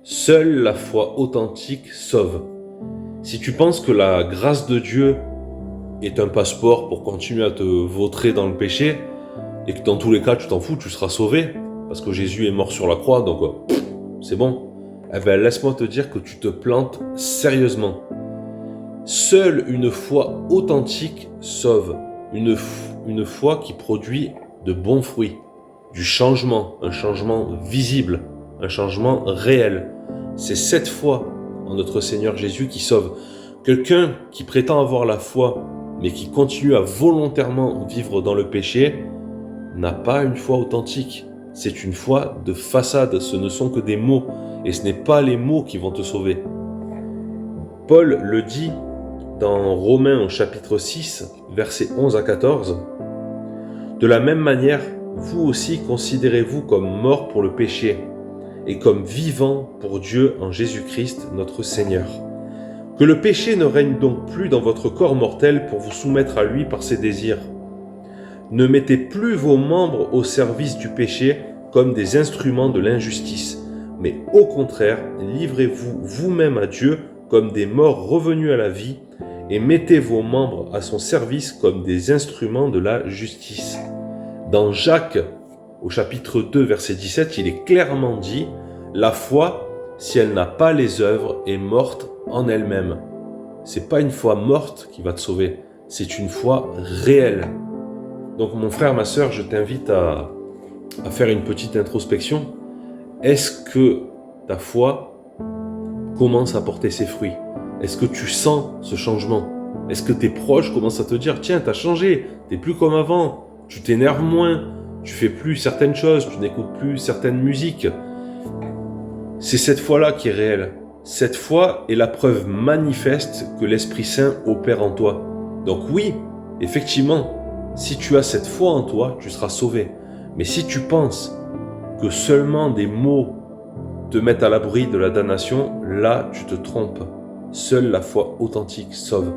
Seule la foi authentique sauve. Si tu penses que la grâce de Dieu est un passeport pour continuer à te vautrer dans le péché, et que dans tous les cas tu t'en fous, tu seras sauvé, parce que Jésus est mort sur la croix, donc c'est bon. Eh bien laisse-moi te dire que tu te plantes sérieusement. Seule une foi authentique sauve. Une foi qui produit de bons fruits, du changement, un changement visible, un changement réel. C'est cette foi en notre Seigneur Jésus qui sauve. Quelqu'un qui prétend avoir la foi, mais qui continue à volontairement vivre dans le péché, n'a pas une foi authentique. C'est une foi de façade, ce ne sont que des mots, et ce n'est pas les mots qui vont te sauver. Paul le dit dans Romains au chapitre 6, versets 11 à 14. De la même manière, vous aussi considérez-vous comme morts pour le péché, et comme vivants pour Dieu en Jésus-Christ notre Seigneur. Que le péché ne règne donc plus dans votre corps mortel pour vous soumettre à lui par ses désirs. Ne mettez plus vos membres au service du péché comme des instruments de l'injustice, mais au contraire, livrez-vous vous-même à Dieu comme des morts revenus à la vie, et mettez vos membres à son service comme des instruments de la justice. Dans Jacques, au chapitre 2, verset 17, il est clairement dit « La foi, si elle n'a pas les œuvres, est morte en elle-même. » C'est pas une foi morte qui va te sauver, c'est une foi réelle. Donc mon frère, ma sœur, je t'invite à faire une petite introspection. Est-ce que ta foi commence à porter ses fruits? Est-ce que tu sens ce changement? Est-ce que tes proches commencent à te dire « Tiens, t'as changé, t'es plus comme avant, tu t'énerves moins, tu fais plus certaines choses, tu n'écoutes plus certaines musiques. » C'est cette foi-là qui est réelle. Cette foi est la preuve manifeste que l'Esprit Saint opère en toi. Donc oui, effectivement, si tu as cette foi en toi, tu seras sauvé. Mais si tu penses que seulement des mots te mettent à l'abri de la damnation, là tu te trompes. Seule la foi authentique sauve.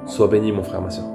Sois béni mon frère, ma sœur.